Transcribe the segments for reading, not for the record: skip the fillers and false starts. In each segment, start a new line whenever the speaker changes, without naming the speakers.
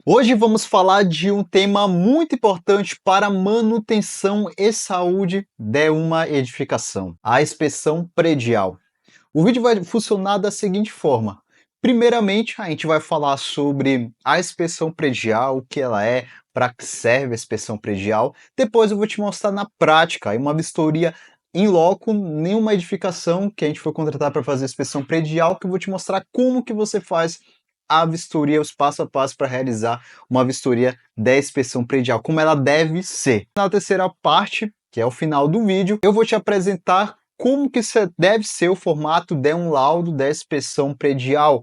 Hoje vamos falar de um tema muito importante para a manutenção e saúde de uma edificação, a inspeção predial. O vídeo vai funcionar da seguinte forma. Primeiramente, a gente vai falar sobre a inspeção predial, o que ela é, para que serve a inspeção predial. Depois eu vou te mostrar na prática, aí uma vistoria em loco, nenhuma edificação que a gente for contratar para fazer a inspeção predial, que eu vou te mostrar como que você faz a vistoria, os passo a passo para realizar uma vistoria da inspeção predial, como ela deve ser. Na terceira parte, que é o final do vídeo, eu vou te apresentar como que deve ser o formato de um laudo da inspeção predial,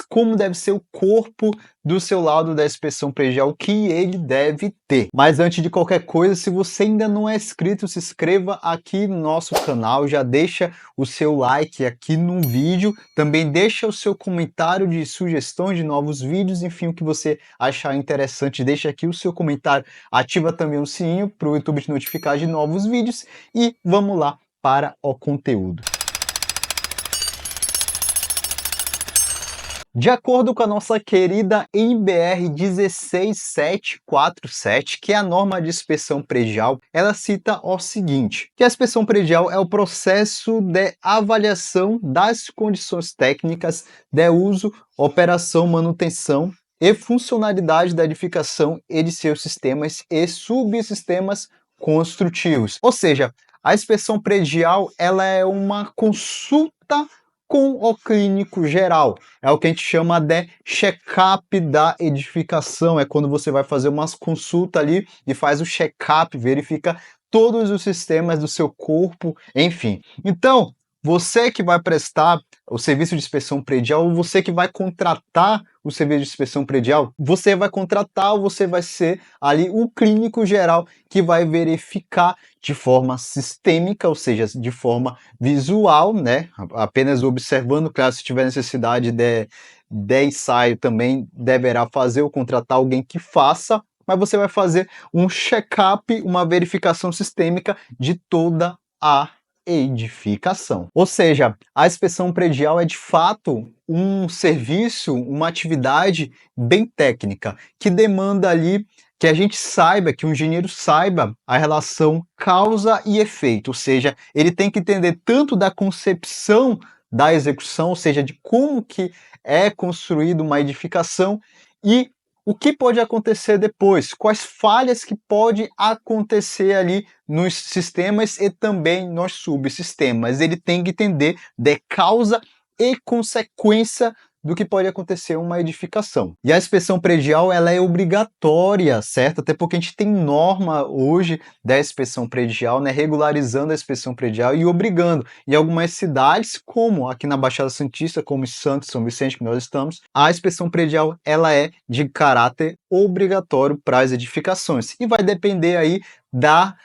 como deve ser o corpo do seu laudo da inspeção predial, o que ele deve ter. Mas antes de qualquer coisa, se você ainda não é inscrito, se inscreva aqui no nosso canal, já deixa o seu like aqui no vídeo, também deixa o seu comentário de sugestão de novos vídeos, enfim, o que você achar interessante, deixa aqui o seu comentário, ativa também o sininho para o YouTube te notificar de novos vídeos e vamos lá para o conteúdo. De acordo com a nossa querida NBR 16747, que é a norma de inspeção predial, ela cita o seguinte, que a inspeção predial é o processo de avaliação das condições técnicas de uso, operação, manutenção e funcionalidade da edificação e de seus sistemas e subsistemas construtivos. Ou seja, a inspeção predial ela é uma consulta com o clínico geral. É o que a gente chama de check-up da edificação. É quando você vai fazer umas consultas ali e faz o check-up, verifica todos os sistemas do seu corpo, enfim. Então, você que vai prestar o serviço de inspeção predial, ou você que vai contratar o serviço de inspeção predial, você vai contratar ou você vai ser ali o clínico geral que vai verificar de forma sistêmica, ou seja, de forma visual, né? Apenas observando, claro, se tiver necessidade de ensaio também deverá fazer ou contratar alguém que faça, mas você vai fazer um check-up, uma verificação sistêmica de toda a edificação. Ou seja, a inspeção predial é de fato um serviço, uma atividade bem técnica, que demanda ali que a gente saiba, que o engenheiro saiba a relação causa e efeito, ou seja, ele tem que entender tanto da concepção da execução, ou seja, de como que é construída uma edificação e o que pode acontecer depois, quais falhas que pode acontecer ali nos sistemas e também nos subsistemas. Ele tem que entender de causa e consequência do que pode acontecer em uma edificação. E a inspeção predial ela é obrigatória, certo? Até porque a gente tem norma hoje da inspeção predial, né, regularizando a inspeção predial e obrigando. Em algumas cidades, como aqui na Baixada Santista, como em Santos, São Vicente, que nós estamos, a inspeção predial ela é de caráter obrigatório para as edificações. E vai depender aí da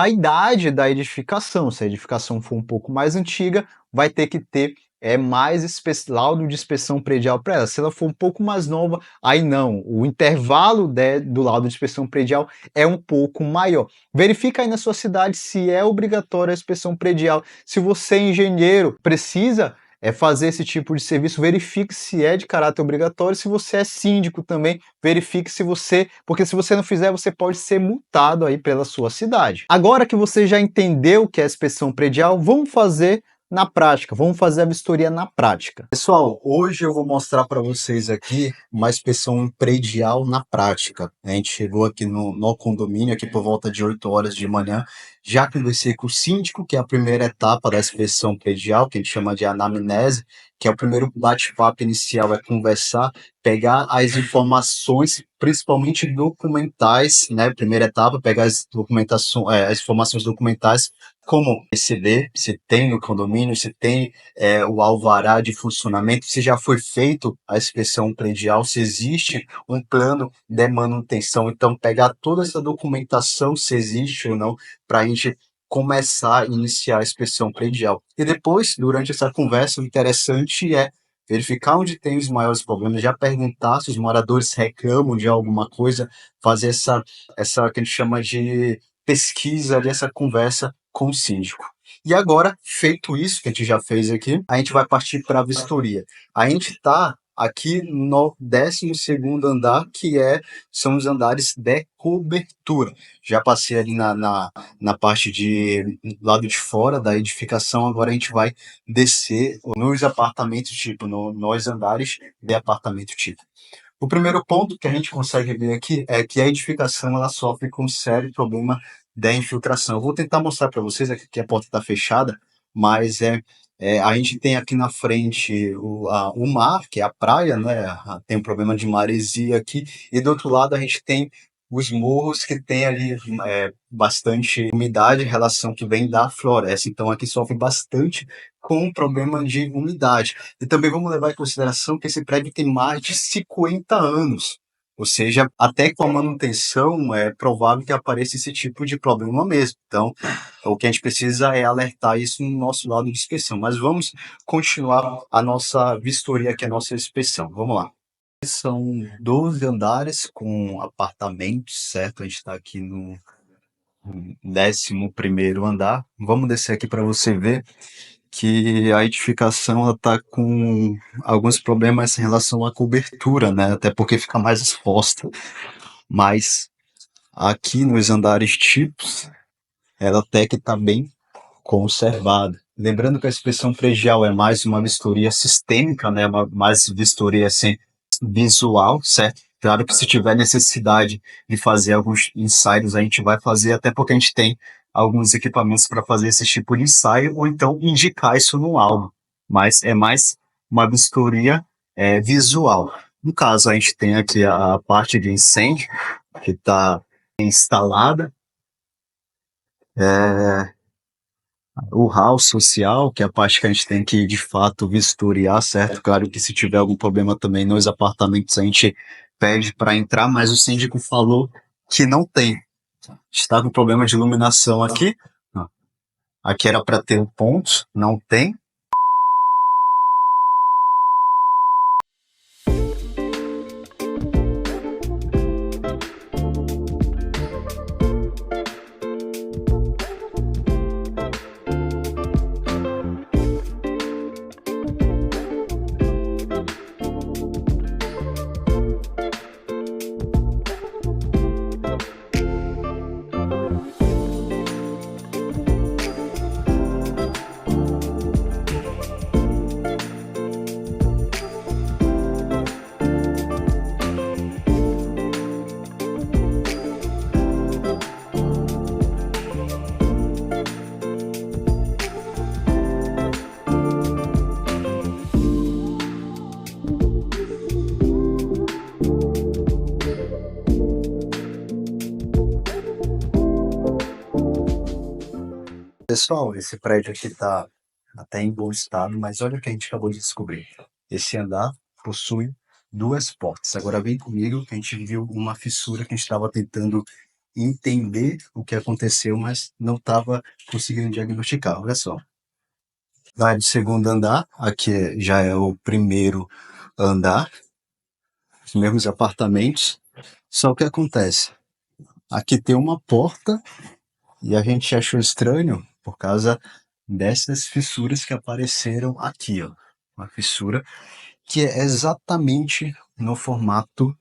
idade da edificação. Se a edificação for um pouco mais antiga, vai ter que ter mais laudo de inspeção predial para ela. Se ela for um pouco mais nova, aí não. O intervalo do laudo de inspeção predial é um pouco maior. Verifica aí na sua cidade se é obrigatória a inspeção predial. Se você é engenheiro, precisa fazer esse tipo de serviço, verifique se é de caráter obrigatório. Se você é síndico também, verifique se você, porque se você não fizer, você pode ser multado aí pela sua cidade. Agora que você já entendeu o que é a inspeção predial, vamos fazer na prática, vamos fazer a vistoria na prática. Pessoal, hoje eu vou mostrar para vocês aqui uma inspeção predial na prática. A gente chegou aqui no condomínio, aqui por volta de 8 horas de manhã, já conversei com o síndico, que é a primeira etapa da inspeção predial, que a gente chama de anamnese, que é o primeiro bate-papo inicial, é conversar, pegar as informações, principalmente documentais, né? Primeira etapa, pegar as documentações, as informações documentais, como receber, se tem no condomínio, se tem o alvará de funcionamento, se já foi feito a inspeção predial, se existe um plano de manutenção. Então, pegar toda essa documentação, se existe ou não, para a gente começar a iniciar a inspeção predial. E depois, durante essa conversa, o interessante é verificar onde tem os maiores problemas, já perguntar se os moradores reclamam de alguma coisa, fazer essa que a gente chama de pesquisa, dessa conversa com o síndico. E agora, feito isso que a gente já fez aqui, a gente vai partir para a vistoria. A gente está aqui no 12º andar, são os andares de cobertura. Já passei ali na parte de lado de fora da edificação, agora a gente vai descer nos apartamentos tipo, nos andares de apartamento tipo. O primeiro ponto que a gente consegue ver aqui é que a edificação ela sofre com um sério problema de infiltração. Eu vou tentar mostrar para vocês aqui que a porta está fechada, mas a gente tem aqui na frente o mar, que é a praia, né? Tem um problema de maresia aqui, e do outro lado a gente tem os morros que tem ali bastante umidade, relação que vem da floresta. Então aqui sofre bastante com o problema de umidade. E também vamos levar em consideração que esse prédio tem mais de 50 anos. Ou seja, até com a manutenção é provável que apareça esse tipo de problema mesmo. Então, o que a gente precisa é alertar isso no nosso lado de inspeção. Mas vamos continuar a nossa vistoria, que é a nossa inspeção. Vamos lá. São 12 andares com apartamentos, certo? A gente está aqui no 11º andar. Vamos descer aqui para você ver que a edificação está com alguns problemas em relação à cobertura, né? Até porque fica mais exposta. Mas aqui nos andares tipos, ela até que está bem conservada. Lembrando que a inspeção predial é mais uma vistoria sistêmica, né? Mais vistoria assim, visual, certo? Claro que se tiver necessidade de fazer alguns ensaios, a gente vai fazer, até porque a gente tem alguns equipamentos para fazer esse tipo de ensaio, ou então indicar isso no laudo. Mas é mais uma vistoria visual. No caso, a gente tem aqui a parte de incêndio, que está instalada. O hall social, que é a parte que a gente tem que, de fato, vistoriar, certo? Claro que se tiver algum problema também nos apartamentos, a gente pede para entrar, mas o síndico falou que não tem. Está com problema de iluminação aqui. Aqui era para ter um ponto, não tem. Pessoal, esse prédio aqui está até em bom estado, mas olha o que a gente acabou de descobrir. Esse andar possui 2 portas. Agora vem comigo que a gente viu uma fissura que a gente estava tentando entender o que aconteceu, mas não estava conseguindo diagnosticar. Olha só. Vai do 2º andar, aqui já é o 1º andar, os mesmos apartamentos. Só o que acontece? Aqui tem uma porta e a gente achou estranho por causa dessas fissuras que apareceram aqui, ó. Uma fissura que é exatamente no formato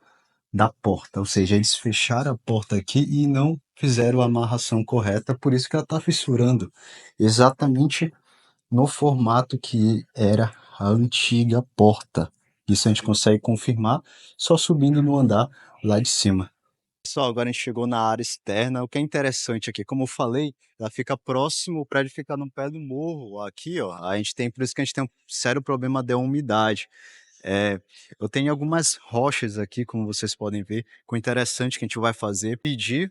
da porta, ou seja, eles fecharam a porta aqui e não fizeram a amarração correta, por isso que ela está fissurando, exatamente no formato que era a antiga porta. Isso a gente consegue confirmar só subindo no andar lá de cima. Pessoal, agora a gente chegou na área externa. O que é interessante aqui, como eu falei, ela fica próximo, o prédio fica no pé do morro. Aqui, ó, por isso que a gente tem um sério problema de umidade. Eu tenho algumas rochas aqui, como vocês podem ver. O interessante que a gente vai fazer, pedir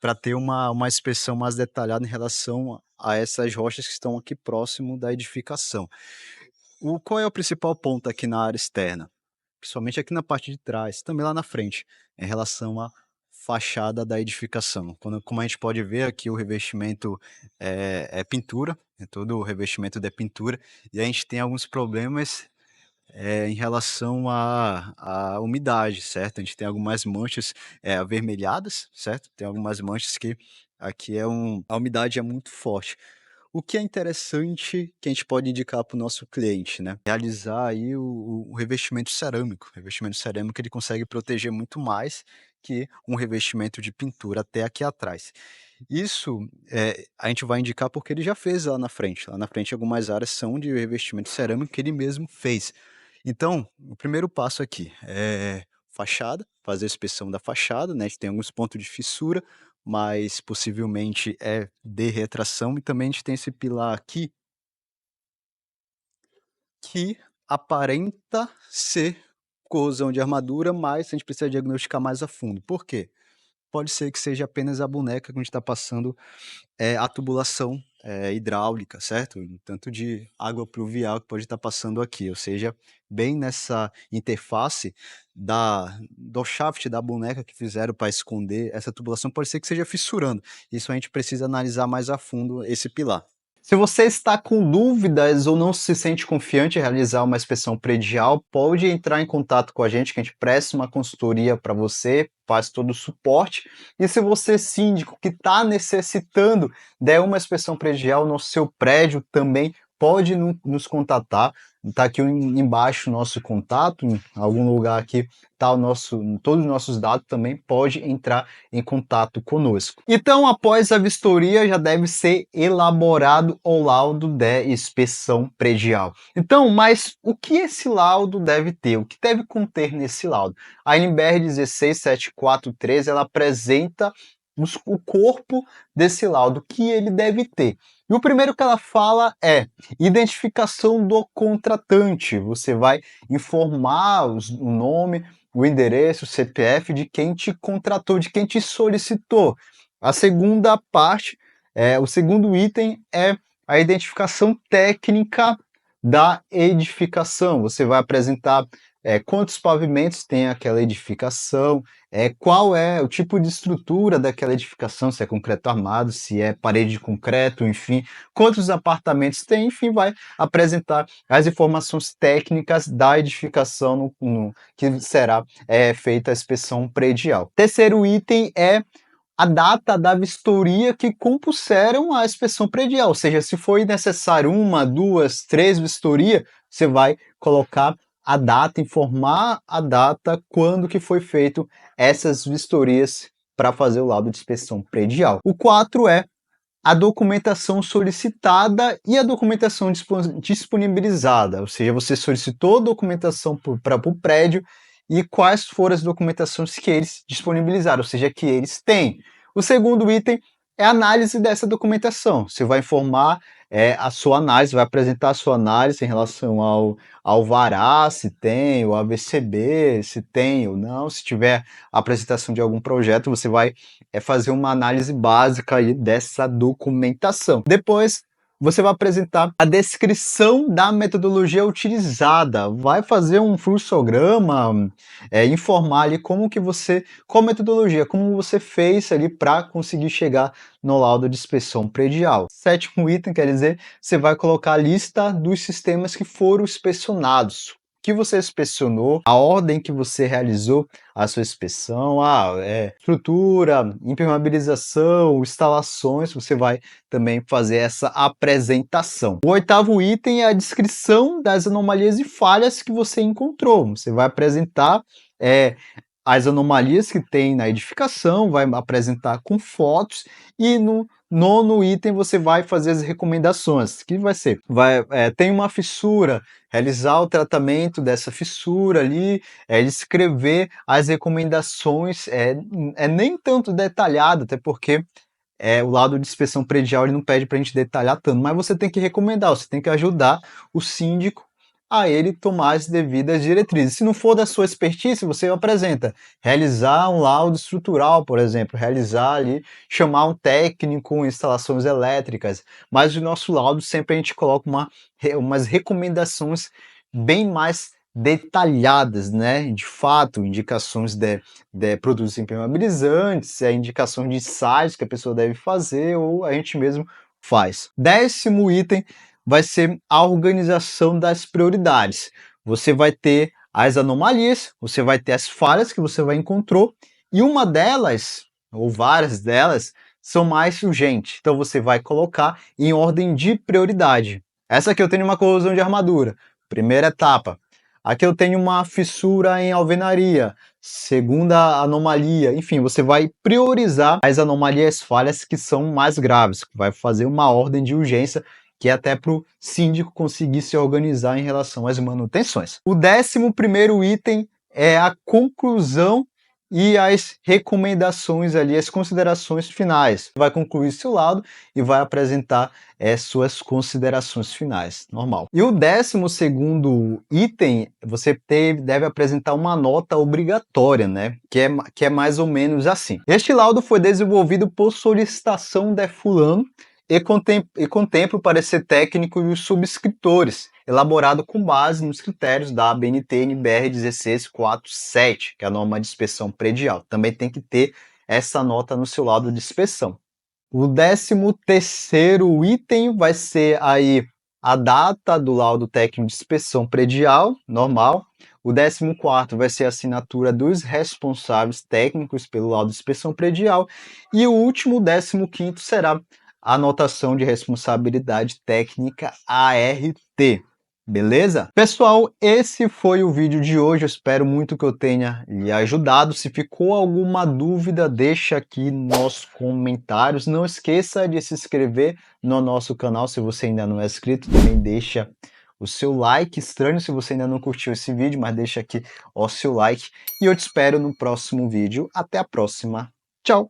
para ter uma inspeção mais detalhada em relação a essas rochas que estão aqui próximo da edificação. Qual é o principal ponto aqui na área externa? Principalmente aqui na parte de trás, também lá na frente, em relação à fachada da edificação. Como a gente pode ver aqui, o revestimento é pintura, é todo o revestimento de pintura, e a gente tem alguns problemas em relação à umidade, certo? A gente tem algumas manchas avermelhadas, certo? Tem algumas manchas que aqui a umidade é muito forte. O que é interessante que a gente pode indicar para o nosso cliente, né, realizar aí o revestimento cerâmico. O revestimento cerâmico ele consegue proteger muito mais que um revestimento de pintura até aqui atrás. Isso, a gente vai indicar porque ele já fez lá na frente. Lá na frente algumas áreas são de revestimento cerâmico que ele mesmo fez. Então, o primeiro passo aqui é fachada, fazer a inspeção da fachada, né, a gente tem alguns pontos de fissura, mas possivelmente é de retração e também a gente tem esse pilar aqui, que aparenta ser corrosão de armadura, mas a gente precisa diagnosticar mais a fundo. Por quê? Pode ser que seja apenas a boneca que a gente está passando a tubulação, hidráulica, certo? Um tanto de água pluvial que pode estar passando aqui, ou seja, bem nessa interface do shaft da boneca que fizeram para esconder essa tubulação, pode ser que seja fissurando. Isso a gente precisa analisar mais a fundo esse pilar. Se você está com dúvidas ou não se sente confiante em realizar uma inspeção predial, pode entrar em contato com a gente que a gente presta uma consultoria para você, faz todo o suporte. E se você, síndico, que está necessitando de uma inspeção predial no seu prédio também, pode nos contatar. Está aqui embaixo o nosso contato, em algum lugar aqui está todos os nossos dados, também pode entrar em contato conosco. Então, após a vistoria, já deve ser elaborado o laudo de inspeção predial. Então, mas o que esse laudo deve ter? O que deve conter nesse laudo? A NBR 16743, ela apresenta o corpo desse laudo, que ele deve ter. E o primeiro que ela fala é identificação do contratante. Você vai informar o nome, o endereço, o CPF de quem te contratou, de quem te solicitou. A segunda parte, o segundo item é a identificação técnica da edificação. Você vai apresentar quantos pavimentos tem aquela edificação, qual é o tipo de estrutura daquela edificação, se é concreto armado, se é parede de concreto, enfim, quantos apartamentos tem, enfim, vai apresentar as informações técnicas da edificação que será feita a inspeção predial. Terceiro item é a data da vistoria que compuseram a inspeção predial, ou seja, se foi necessário uma, duas, três vistorias, você vai colocar a data, informar a data quando que foi feito essas vistorias para fazer o laudo de inspeção predial. O 4 é a documentação solicitada e a documentação disponibilizada, ou seja, você solicitou documentação para o prédio e quais foram as documentações que eles disponibilizaram, ou seja, que eles têm. O segundo item é a análise dessa documentação. Você vai informar a sua análise, vai apresentar a sua análise em relação ao alvará, se tem, o AVCB, se tem ou não. Se tiver apresentação de algum projeto, você vai fazer uma análise básica aí dessa documentação. Depois, você vai apresentar a descrição da metodologia utilizada, vai fazer um fluxograma, informar ali qual metodologia, como você fez ali para conseguir chegar no laudo de inspeção predial. Sétimo item, quer dizer, você vai colocar a lista dos sistemas que foram inspecionados. O que você inspecionou, a ordem que você realizou a sua inspeção, estrutura, impermeabilização, instalações, você vai também fazer essa apresentação. O oitavo item é a descrição das anomalias e falhas que você encontrou. Você vai apresentar as anomalias que tem na edificação, vai apresentar com fotos e no nono item você vai fazer as recomendações, que vai ser, tem uma fissura, realizar o tratamento dessa fissura ali, descrever as recomendações, nem tanto detalhado, até porque o laudo de inspeção predial ele não pede para a gente detalhar tanto, mas você tem que recomendar, você tem que ajudar o síndico a ele tomar as devidas diretrizes. Se não for da sua expertise, você apresenta realizar um laudo estrutural, por exemplo, realizar ali, chamar um técnico em instalações elétricas, mas o nosso laudo sempre a gente coloca umas recomendações bem mais detalhadas, né? De fato, indicações de produtos impermeabilizantes, indicação de ensaios que a pessoa deve fazer ou a gente mesmo faz. Décimo item vai ser a organização das prioridades. Você vai ter as anomalias, você vai ter as falhas que você vai encontrou e uma delas, ou várias delas, são mais urgentes. Então você vai colocar em ordem de prioridade. Essa aqui eu tenho uma corrosão de armadura, primeira etapa. Aqui eu tenho uma fissura em alvenaria, segunda anomalia. Enfim, você vai priorizar as anomalias falhas que são mais graves, vai fazer uma ordem de urgência, que é até para o síndico conseguir se organizar em relação às manutenções. O 11º item é a conclusão e as recomendações ali, as considerações finais. Vai concluir seu laudo e vai apresentar suas considerações finais, normal. E o 12º item, você deve apresentar uma nota obrigatória, né? Que é mais ou menos assim. Este laudo foi desenvolvido por solicitação de fulano e contempla o parecer técnico dos subscritores, elaborado com base nos critérios da ABNT NBR 1647, que é a norma de inspeção predial. Também tem que ter essa nota no seu laudo de inspeção. O 13º item vai ser aí a data do laudo técnico de inspeção predial, normal. O 14º vai ser a assinatura dos responsáveis técnicos pelo laudo de inspeção predial. E o último, 15º, será a anotação de responsabilidade técnica ART. Beleza? Pessoal, esse foi o vídeo de hoje. Eu espero muito que eu tenha lhe ajudado. Se ficou alguma dúvida, deixa aqui nos comentários. Não esqueça de se inscrever no nosso canal se você ainda não é inscrito. Também deixa o seu like. Estranho se você ainda não curtiu esse vídeo, mas deixa aqui o seu like. E eu te espero no próximo vídeo. Até a próxima. Tchau!